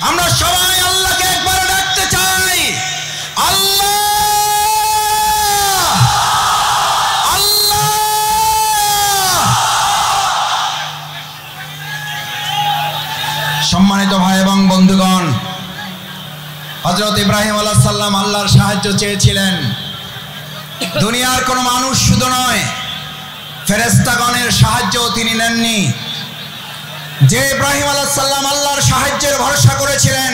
আমরা সবাই আল্লাহকে একবার ডাকতে চাই, আল্লাহ আল্লাহ। সম্মানিত ভাই এবং বন্ধুগণ, হযরত ইব্রাহিম আলাইহিস সালাম আল্লাহর সাহায্য চেয়েছিলেন। দুনিয়ার কোনো মানুষ শুধু নয়, ফেরেশতাগণের সাহায্য তিনি নেননি। যে ইব্রাহিম আলাইহিস সালাম আল্লাহর সাহায্যের ভরসা করেছিলেন,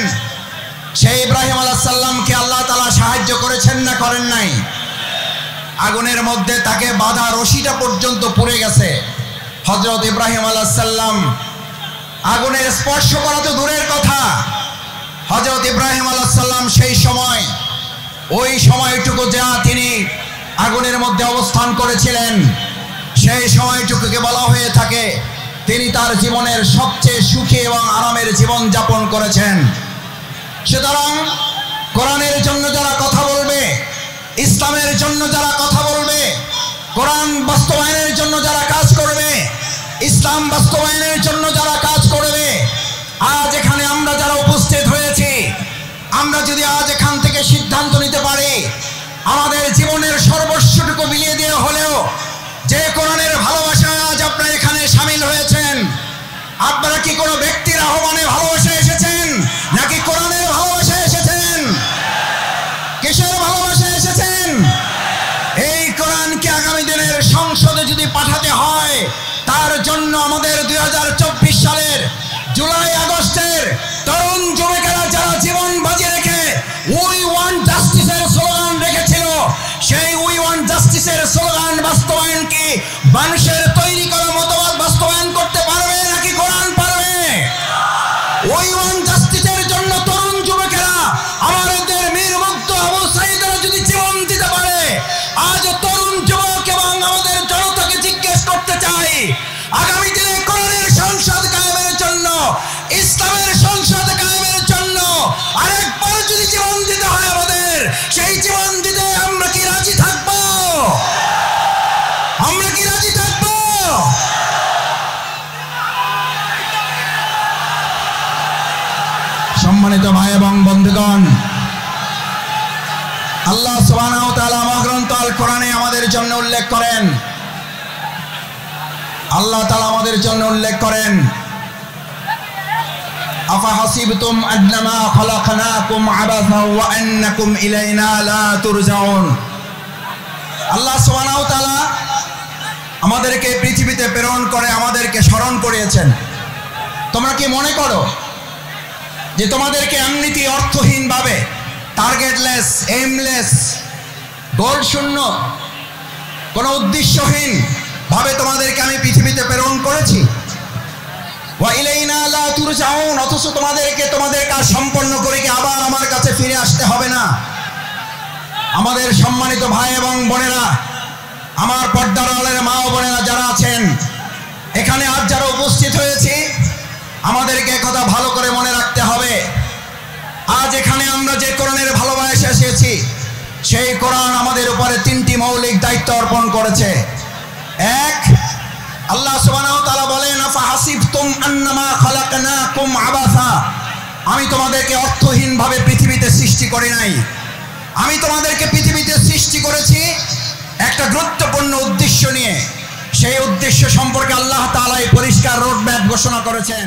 সেই ইব্রাহিম আলাইহিস সালামকে আল্লাহ তাআলা সাহায্য করেছেন না করেন নাই? আগুনের মধ্যে তাকে বাঁধা রশিটা পর্যন্ত পুড়ে গেছে। হযরত ইব্রাহিম আলাইহিস সালাম আগুনের স্পর্শ করা তো দূরের কথা, হযরত ইব্রাহিম আলাইহিস সালাম সেই সময় ওই সময়টুকু যা তিনি আগুনের মধ্যে অবস্থান করেছিলেন, সেই সময়টুকুকে বলা হয়ে থাকে তিনি তার জীবনের সবচেয়ে সুখী এবং আরামের জীবন যাপন করেছেন। সুতরাং কোরআনের জন্য যারা কথা বলবে, ইসলামের জন্য যারা কথা বলবে, কোরআন বাস্তবায়নের জন্য যারা কাজ করবে, ইসলাম বাস্তবায়নের জন্য যারা কাজ করবে, আজ এখানে আমরা যারা উপস্থিত হয়েছি, আমরা যদি আজ এখান থেকে সিদ্ধান্ত নিতে পারি আমাদের জীবনের সর্বস্বটুকু বিলিয়ে দিয়ে হলেও যে কোরআনের ভালোবাসায় আজ আপনারা এখানে শামিল হয়েছেন, আপনারা কি কোনো ব্যক্তির আহ্বানে ভালোবাসা এসেছেন নাকি কোরআনের ভালোবাসা এসেছেন? কিসের ভালোবাসা এসেছেন? এই কোরআনকে আগামী দিনের সংসদে যদি পাঠাতে হয়, তার জন্য আমাদের 2024 সালের জুলাই আগস্টের তরুণ যুবকেরা যারা জীবন বাজি রেখে উই ওয়ান্ট জাস্টিসের স্লোগান রেখেছিল, সেই উই ওয়ান্ট জাস্টিসের স্লোগান বাস্তবায়ন কি মানুষের তৈরি করা মতবাদ বাস্তবায়ন করতে পারবে নাকি কোরআন পারবে? উই ওয়ান্ট জাস্টিসের জন্য তরুণ যুবকেরা আমাদের মীরমুগ্ধ আবু সাঈদরা যদি জীবন দিতে পারে, আজ তরুণ যুবক এবং আমাদের জনতাকে জিজ্ঞেস করতে চাই, আগামী দিনে কোরআনের সংসদ কায়েমের জন্য, ইসলামের সংসদ কায়েমের জন্য আরেকবার যদি জীবন দিতে হয় আমাদের, সেই জীবন দিতে আমরা কি রাজি থাকব? আমরা কি রাজি থাকব? সম্মানিত ভাই এবং বন্ধুগণ, আল্লাহ সুবহানাহু ওয়া তাআলা মহাগ্রন্থ আল কোরআনে আমাদের জন্য উল্লেখ করেন, আল্লাহ তাআলা আমাদের জন্য উল্লেখ করেন, আফা হাসিবতুম আন্নামা খালাকনাকুম আবাসা ওয়া আন্নাকুম ইলাইনা লা তুরজাউন। আল্লাহ সুবহানাহু ওয়া তাআলা আমাদেরকে পৃথিবীতে প্রেরণ করে আমাদেরকে স্মরণ করিয়েছেন। তোমরা কি মনে করো যে তোমাদেরকে এমনিতে অর্থহীন ভাবে, টার্গেটলেস, এইমলেস, গোল শূন্য, কোনো উদ্দেশ্যহীন ভাবে তোমাদেরকে আমি পৃথিবীতে প্রেরণ করেছি? ওয়া ইলাইনা লা তুরজাউন, অথচ তোমাদেরকে তোমাদের কাজ সম্পন্ন করে কি আবার আমার কাছে ফিরে আসতে হবে না? আমাদের সম্মানিত ভাই এবং বোনেরা, আমার পর্দার আড়ালের মা ও বোনেরা যারা আছেন এখানে আজ যারা উপস্থিত হয়েছি, আমাদেরকে কথা ভালো করে মনে রাখতে হবে, আজ এখানে আমরা যে কোরআনের ভালোবাসা এসেছি, সেই কোরআন আমাদের উপরে 3টি মৌলিক দায়িত্ব অর্পণ করেছে। এক, আল্লাহ সুবহানাহু ওয়া তাআলা বলেন আফা হাসিবতুম আন্নামা খালাকনাকুম আবাসা, আমি তোমাদেরকে অর্থহীন ভাবে পৃথিবীতে সৃষ্টি করি নাই, আমি তোমাদেরকে পৃথিবীতে সৃষ্টি করেছি একটা গুরুত্বপূর্ণ উদ্দেশ্য নিয়ে। সেই উদ্দেশ্য সম্পর্কে আল্লাহ তাআলা এই পরিষ্কার রোড ম্যাপ ঘোষণা করেছেন।